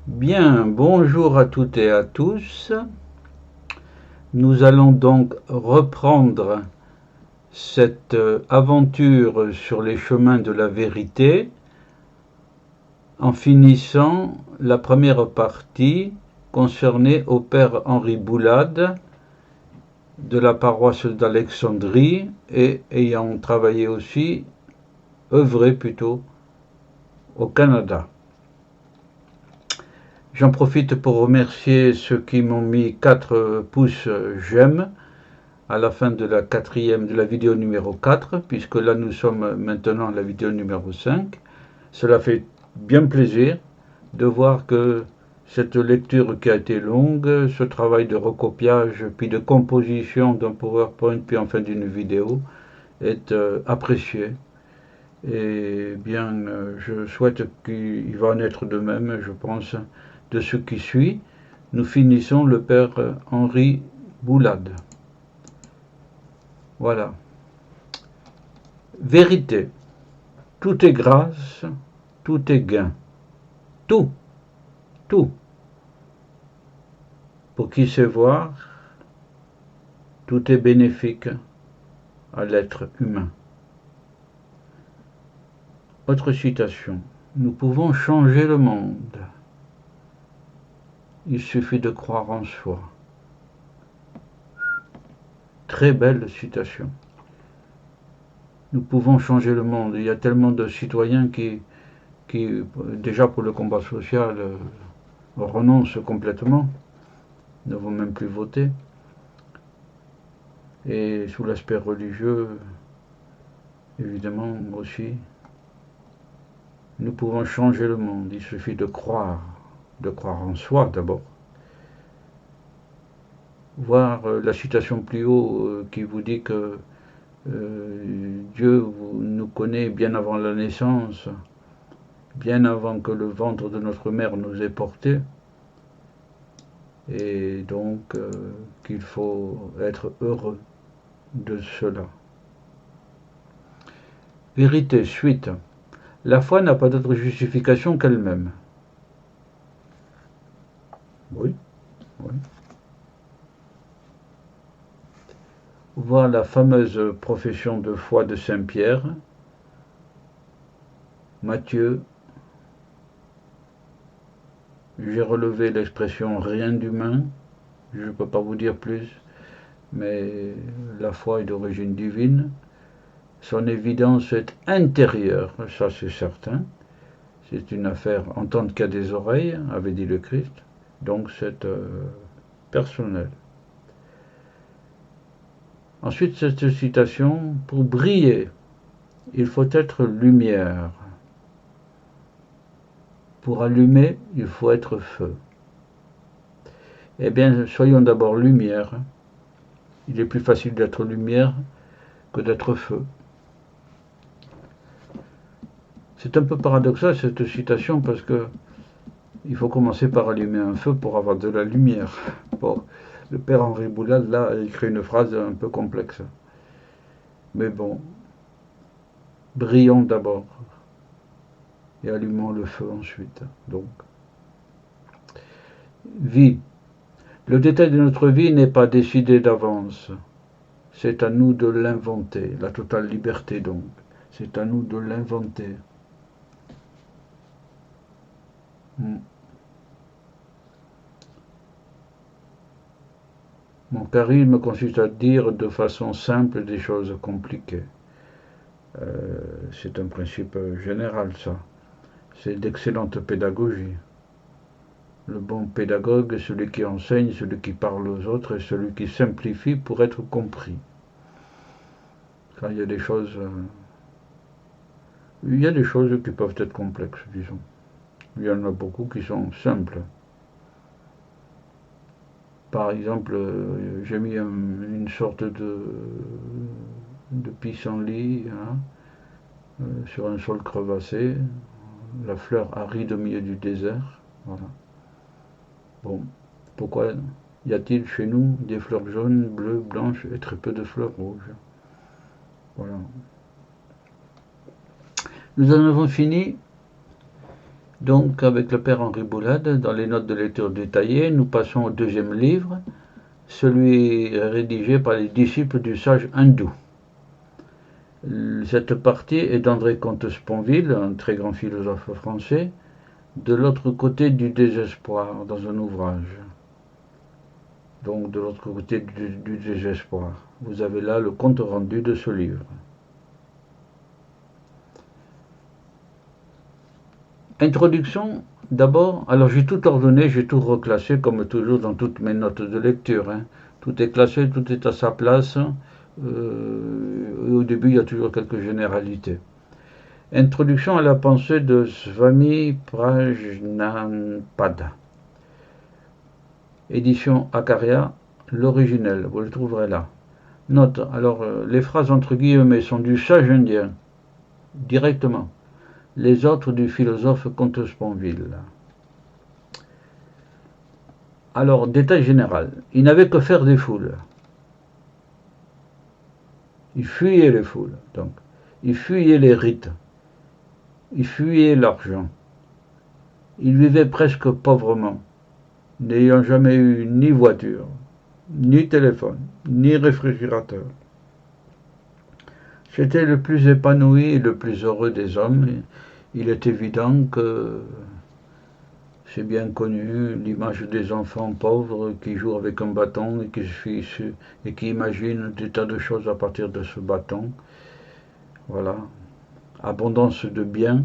Bien, bonjour à toutes et à tous. Nous allons donc reprendre cette aventure sur les chemins de la vérité en finissant la première partie concernée au Père Henri Boulade de la paroisse d'Alexandrie et ayant travaillé aussi, œuvré plutôt, au Canada. J'en profite pour remercier ceux qui m'ont mis 4 pouces j'aime à la fin de la vidéo numéro 4, puisque là nous sommes maintenant à la vidéo numéro 5. Cela fait bien plaisir de voir que cette lecture qui a été longue, ce travail de recopiage, puis de composition d'un PowerPoint, puis enfin d'une vidéo, est apprécié. Et bien, je souhaite qu'il va en être de même, je pense, de ce qui suit. Nous finissons le Père Henri Boulade. Voilà. Vérité. Tout est grâce, tout est gain. Tout, tout. Pour qui sait voir, tout est bénéfique à l'être humain. Autre citation. Nous pouvons changer le monde. Il suffit de croire en soi. Très belle citation. Nous pouvons changer le monde. Il y a tellement de citoyens qui déjà pour le combat social, renoncent complètement, ne vont même plus voter. Et sous l'aspect religieux, évidemment aussi, nous pouvons changer le monde. Il suffit de croire en soi d'abord. Voir la citation plus haut qui vous dit que Dieu nous connaît bien avant la naissance, bien avant que le ventre de notre mère nous ait portés, et donc qu'il faut être heureux de cela. Vérité, suite. La foi n'a pas d'autre justification qu'elle-même. Oui, oui. Voir la fameuse profession de foi de Saint Pierre, Matthieu. J'ai relevé l'expression rien d'humain, je ne peux pas vous dire plus, mais la foi est d'origine divine. Son évidence est intérieure, ça c'est certain. C'est une affaire entendre qu'il y a des oreilles, avait dit le Christ, donc c'est personnel. Ensuite, cette citation, pour briller, il faut être lumière. Pour allumer, il faut être feu. Eh bien, soyons d'abord lumière. Il est plus facile d'être lumière que d'être feu. C'est un peu paradoxal cette citation parce que il faut commencer par allumer un feu pour avoir de la lumière. Bon, le père Henri Boulade là a écrit une phrase un peu complexe. Mais bon, brillons d'abord et allumons le feu ensuite. Donc, vie. Le détail de notre vie n'est pas décidé d'avance. C'est à nous de l'inventer. La totale liberté donc. C'est à nous de l'inventer. Mon charisme consiste à dire de façon simple des choses compliquées. C'est un principe général, ça. C'est d'excellente pédagogie. Le bon pédagogue est celui qui enseigne, celui qui parle aux autres et celui qui simplifie pour être compris. Quand il y a des choses... il y a des choses qui peuvent être complexes, disons. Il y en a beaucoup qui sont simples. Par exemple, j'ai mis une sorte de pissenlit sur un sol crevassé, la fleur aride au milieu du désert. Voilà. Bon, pourquoi y a-t-il chez nous des fleurs jaunes, bleues, blanches et très peu de fleurs rouges? Voilà. Nous en avons fini Donc, avec le père Henri Boulade, dans les notes de lecture détaillées, nous passons au deuxième livre, celui rédigé par les disciples du sage hindou. Cette partie est d'André Comte-Sponville, un très grand philosophe français, de l'autre côté du désespoir, dans un ouvrage. Donc, de l'autre côté du désespoir. Vous avez là le compte rendu de ce livre. Introduction, d'abord, alors j'ai tout ordonné, j'ai tout reclassé comme toujours dans toutes mes notes de lecture. Tout est classé, tout est à sa place. Au début, il y a toujours quelques généralités. Introduction à la pensée de Swami Prajnapada. Édition Acharya, l'originel, vous le trouverez là. Note, alors les phrases entre guillemets sont du sage indien, directement. Les autres du philosophe Comte-Sponville. Alors, détail général, il n'avait que faire des foules. Il fuyait les foules, donc. Il fuyait les rites. Il fuyait l'argent. Il vivait presque pauvrement, n'ayant jamais eu ni voiture, ni téléphone, ni réfrigérateur. C'était le plus épanoui et le plus heureux des hommes. Il est évident que c'est bien connu, l'image des enfants pauvres qui jouent avec un bâton et qui imaginent des tas de choses à partir de ce bâton. Voilà. Abondance de biens,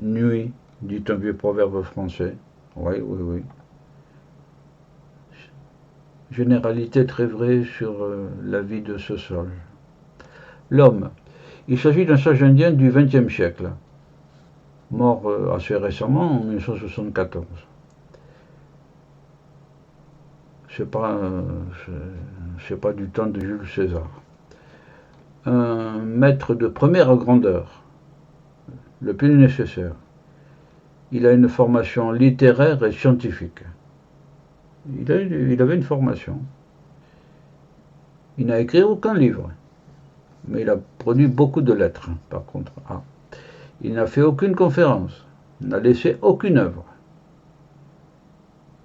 nuit, dit un vieux proverbe français. Oui, oui, oui. Généralité très vraie sur la vie de ce sol. L'homme. Il s'agit d'un sage indien du XXe siècle, mort assez récemment, en 1974. C'est pas du temps de Jules César. Un maître de première grandeur, le plus nécessaire. Il a une formation littéraire et scientifique. Il avait une formation. Il n'a écrit aucun livre, mais il a produit beaucoup de lettres, par contre. Il n'a fait aucune conférence, n'a laissé aucune œuvre.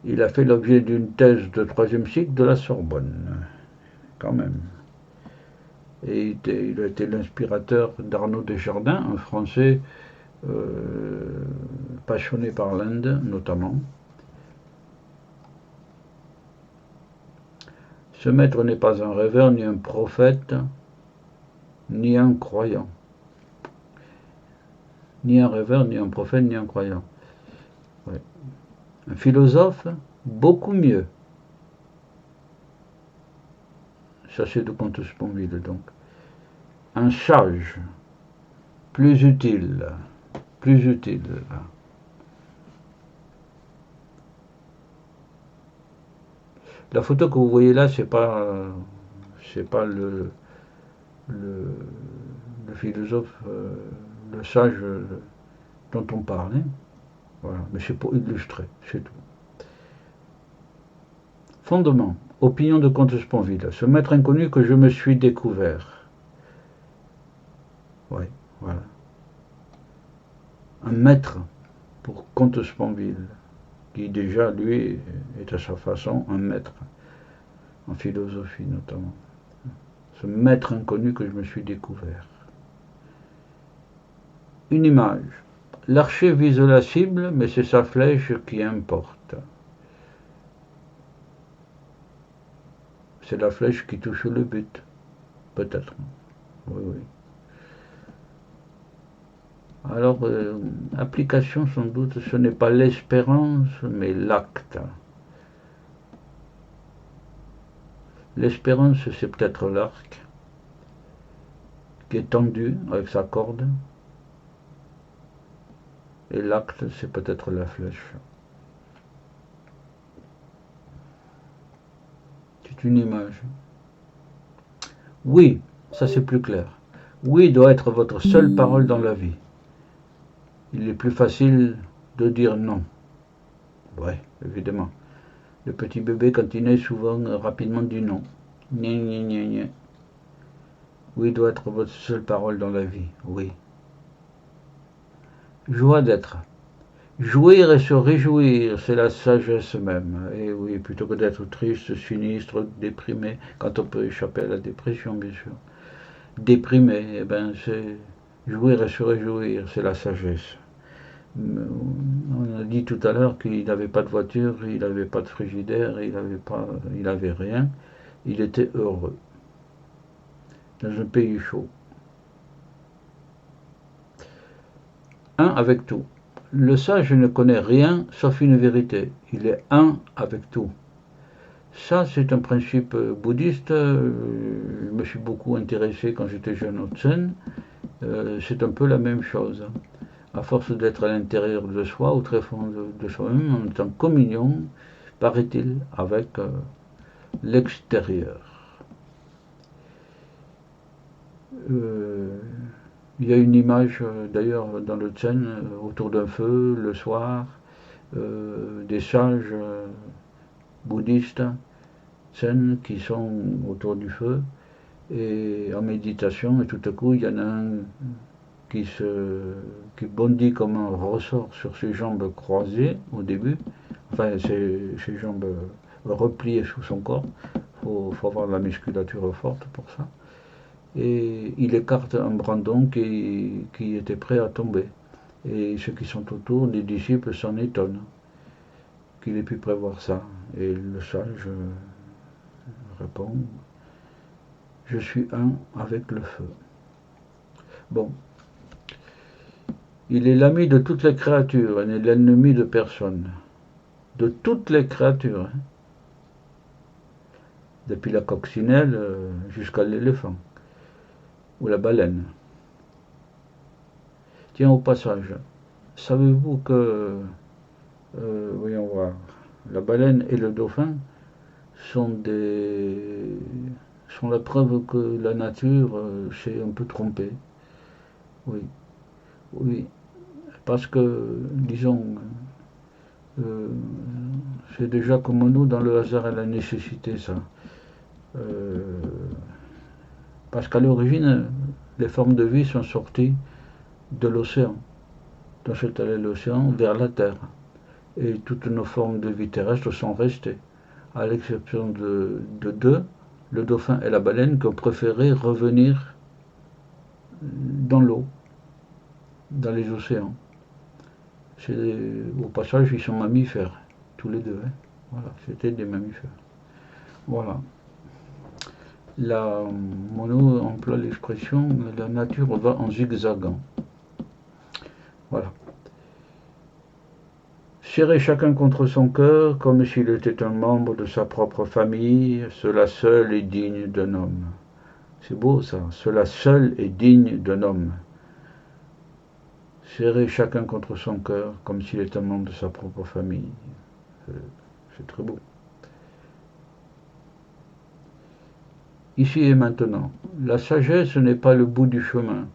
Il a fait l'objet d'une thèse de 3e cycle de la Sorbonne, quand même. Et il a été l'inspirateur d'Arnaud Desjardins, un Français passionné par l'Inde, notamment. Ce maître n'est pas un rêveur, ni un prophète, ni un croyant. Ni un rêveur, ni un prophète, ni un croyant. Ouais. Un philosophe, beaucoup mieux. Ça, c'est de Comte-Sponville, donc. Un sage, plus utile. Plus utile. La photo que vous voyez là, c'est pas le philosophe, le sage dont on parle. Voilà. Mais c'est pour illustrer, c'est tout. Fondement. Opinion de Comte-Sponville. Ce maître inconnu que je me suis découvert. Oui, voilà. Un maître pour Comte-Sponville, qui déjà, lui, est à sa façon un maître, en philosophie notamment. Ce maître inconnu que je me suis découvert. Une image. L'archer vise la cible, mais c'est sa flèche qui importe. C'est la flèche qui touche le but, peut-être. Oui, oui. Alors, application sans doute, ce n'est pas l'espérance, mais l'acte. L'espérance, c'est peut-être l'arc, qui est tendu avec sa corde. Et l'acte, c'est peut-être la flèche. C'est une image. Oui, ça c'est plus clair. Oui doit être votre seule parole dans la vie. Il est plus facile de dire non. Oui, évidemment. Le petit bébé, quand il naît, souvent, rapidement dit non. Gna, gna, gna, gna. Oui doit être votre seule parole dans la vie. Oui. Joie d'être. Jouir et se réjouir, c'est la sagesse même. Et oui, plutôt que d'être triste, sinistre, déprimé, quand on peut échapper à la dépression, bien sûr. Déprimé, eh ben, c'est jouir et se réjouir, c'est la sagesse. On a dit tout à l'heure qu'il n'avait pas de voiture, il n'avait pas de frigidaire, il n'avait rien. Il était heureux dans un pays chaud. Un avec tout. Le sage ne connaît rien sauf une vérité. Il est un avec tout. Ça, c'est un principe bouddhiste. Je me suis beaucoup intéressé quand j'étais jeune au Zen. C'est un peu la même chose. À force d'être à l'intérieur de soi, au très fond de soi-même, on est en communion, paraît-il, avec l'extérieur. Euh, il y a une image, d'ailleurs, dans le Zen, autour d'un feu, le soir, des sages bouddhistes, Zen, qui sont autour du feu, et en méditation, et tout à coup, il y en a un qui bondit comme un ressort sur ses jambes croisées au début, enfin ses jambes repliées sous son corps, faut avoir de la musculature forte pour ça, et il écarte un brandon qui était prêt à tomber. Et ceux qui sont autour, les disciples, s'en étonnent qu'il ait pu prévoir ça. Et le sage répond, je suis un avec le feu. Bon, il est l'ami de toutes les créatures et n'est l'ennemi de personne. De toutes les créatures, hein. Depuis la coccinelle jusqu'à l'éléphant ou la baleine. Tiens, au passage, savez-vous que, voyons voir, la baleine et le dauphin sont sont la preuve que la nature s'est un peu trompée. Oui, oui, parce que, disons, euh, c'est déjà comme nous dans le hasard et la nécessité, ça. Euh, Parce qu'à l'origine, les formes de vie sont sorties de l'océan, dans cet allait l'océan, vers la Terre. Et toutes nos formes de vie terrestres sont restées, à l'exception de deux, le dauphin et la baleine, qui ont préféré revenir dans l'eau, dans les océans. Au passage, ils sont mammifères, tous les deux. Hein. Voilà, c'était des mammifères. Voilà. La Monod emploie l'expression la nature va en zigzagant. Voilà. Serrer chacun contre son cœur comme s'il était un membre de sa propre famille, cela seul est digne d'un homme. C'est beau ça, cela seul est digne d'un homme. Serrer chacun contre son cœur comme s'il était un membre de sa propre famille. C'est très beau. Ici et maintenant, la sagesse n'est pas le bout du chemin,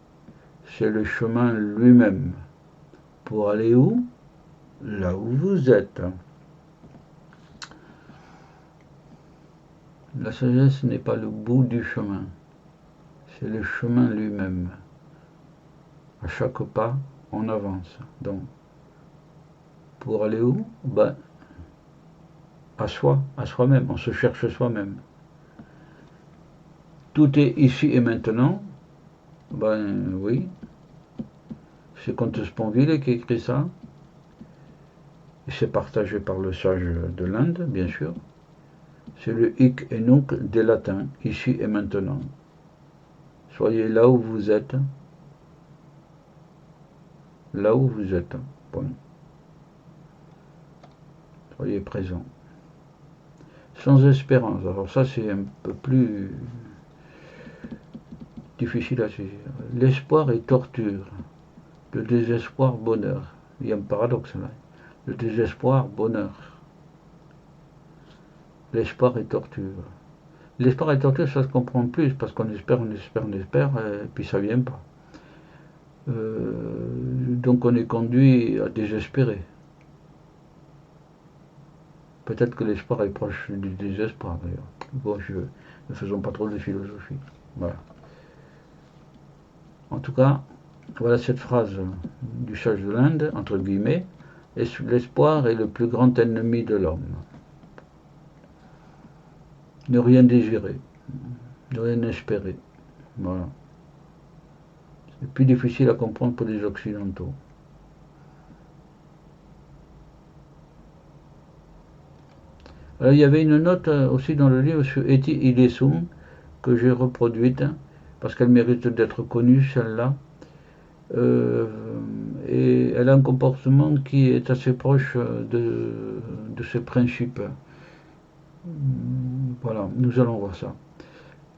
c'est le chemin lui-même. Pour aller où? Là où vous êtes. La sagesse n'est pas le bout du chemin, c'est le chemin lui-même. À chaque pas, on avance. Donc, pour aller où? Ben, à soi, à soi-même. On se cherche soi-même. Tout est ici et maintenant. Ben oui, c'est Comte Sponville qui écrit ça. Et c'est partagé par le sage de l'Inde, bien sûr. C'est le hic et nunc des latins, ici et maintenant. Soyez là où vous êtes. Là où vous êtes. Bon. Soyez présent. Sans espérance. Alors ça, c'est un peu plus difficile à saisir. L'espoir est torture. Le désespoir, bonheur. Il y a un paradoxe là. Le désespoir, bonheur. L'espoir est torture. L'espoir et torture, ça se comprend plus, parce qu'on espère, et puis ça vient pas. Donc on est conduit à désespérer. Peut-être que l'espoir est proche du désespoir, d'ailleurs. Bon, ne faisons pas trop de philosophie. Voilà. En tout cas, voilà cette phrase du sage de l'Inde, entre guillemets. L'espoir est le plus grand ennemi de l'homme. Ne rien désirer, ne rien espérer. Voilà. C'est plus difficile à comprendre pour les Occidentaux. Alors, il y avait une note aussi dans le livre sur Eti Ilesum que j'ai reproduite parce qu'elle mérite d'être connue, celle-là. Et elle a un comportement qui est assez proche de ces principes. Voilà, nous allons voir ça.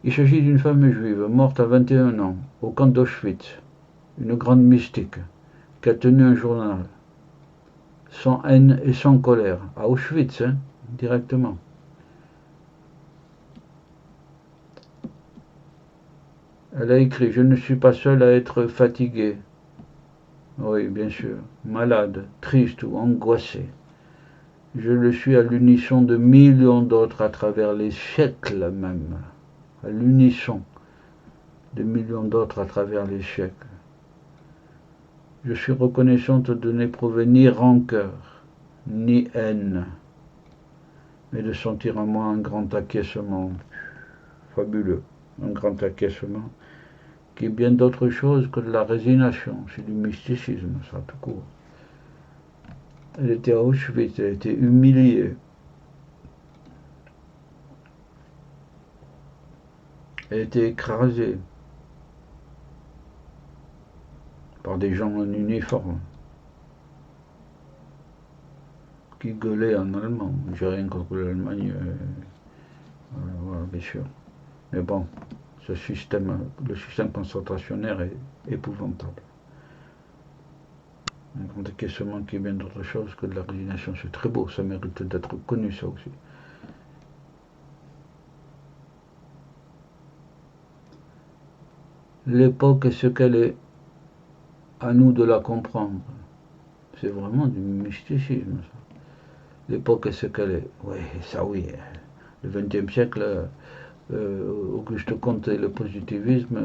Il s'agit d'une femme juive morte à 21 ans au camp d'Auschwitz, une grande mystique qui a tenu un journal sans haine et sans colère, à Auschwitz, hein, directement. Elle a écrit « Je ne suis pas seule à être fatiguée. » Oui, bien sûr. Malade, triste ou angoissée. Je le suis à l'unisson de millions d'autres à travers les siècles même. À l'unisson de millions d'autres à travers les siècles. Je suis reconnaissante de n'éprouver ni rancœur, ni haine, mais de sentir en moi un grand acquiescement fabuleux, un grand acquiescement qui est bien d'autre chose que de la résignation, c'est du mysticisme, ça, tout court. Elle était à Auschwitz, elle était humiliée. Elle était écrasée par des gens en uniforme qui gueulaient en allemand. J'ai rien contre l'Allemagne, voilà, bien sûr. Mais bon, le système concentrationnaire est épouvantable. Un grand acquiescement qui est bien d'autre chose que de la résignation. C'est très beau, ça mérite d'être connu, ça aussi. L'époque est ce qu'elle est, à nous de la comprendre. C'est vraiment du mysticisme, ça. L'époque est ce qu'elle est. Oui, ça oui. Le XXe siècle, Auguste Comte et le positivisme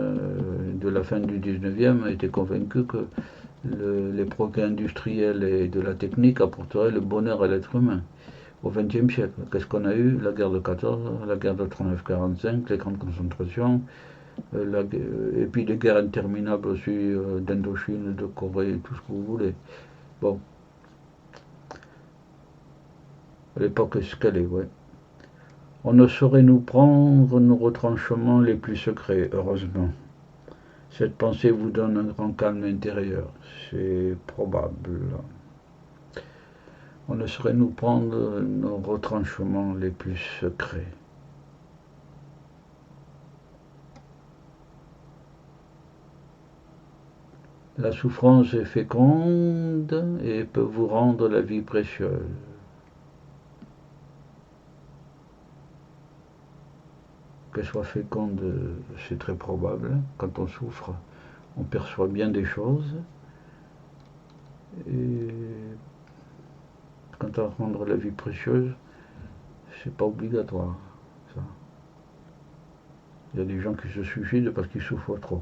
de la fin du XIXe étaient convaincus que les progrès industriels et de la technique apporteraient le bonheur à l'être humain. Au XXe siècle, qu'est-ce qu'on a eu? La guerre de 14, la guerre de 39-45, les grandes concentrations, et puis des guerres interminables aussi d'Indochine, de Corée, tout ce que vous voulez. Bon, l'époque est ce qu'elle est, ouais. On ne saurait nous prendre nos retranchements les plus secrets, heureusement. Cette pensée vous donne un grand calme intérieur, c'est probable. On ne saurait nous prendre nos retranchements les plus secrets. La souffrance est féconde et peut vous rendre la vie précieuse. Qu'elle soit féconde, c'est très probable. Quand on souffre, on perçoit bien des choses. Et quant à rendre la vie précieuse, c'est pas obligatoire, ça. Il y a des gens qui se suicident parce qu'ils souffrent trop.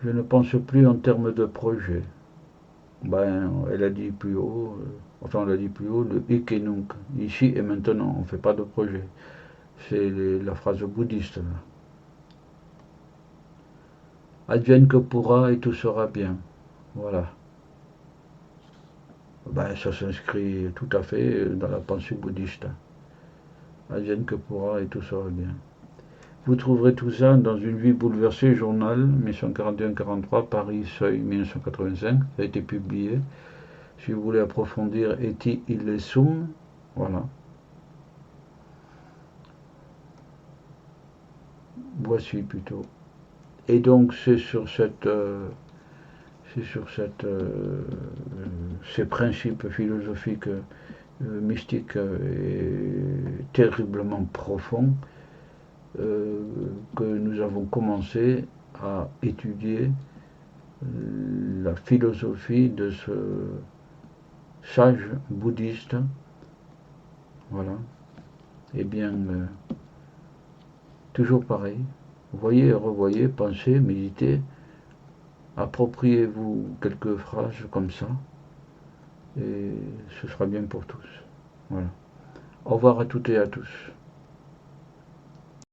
Je ne pense plus en termes de projet. Ben, elle a dit plus haut, on l'a dit plus haut, le hic et nunc, ici et maintenant, on ne fait pas de projet. C'est la phrase bouddhiste. Là. Advienne que pourra et tout sera bien. Voilà. Ben, ça s'inscrit tout à fait dans la pensée bouddhiste. Advienne que pourra et tout sera bien. Vous trouverez tout ça dans Une vie bouleversée, journal, 1941-43, Paris, Seuil, 1985. Ça a été publié. Si vous voulez approfondir, Eti Ilesum, voilà. Voici plutôt. Et donc c'est sur ces principes philosophiques mystiques et terriblement profonds que nous avons commencé à étudier la philosophie de ce sage bouddhiste. Voilà. Eh bien, toujours pareil. Voyez, revoyez, pensez, méditez. Appropriez-vous quelques phrases comme ça. et ce sera bien pour tous. Voilà. Au revoir à toutes et à tous.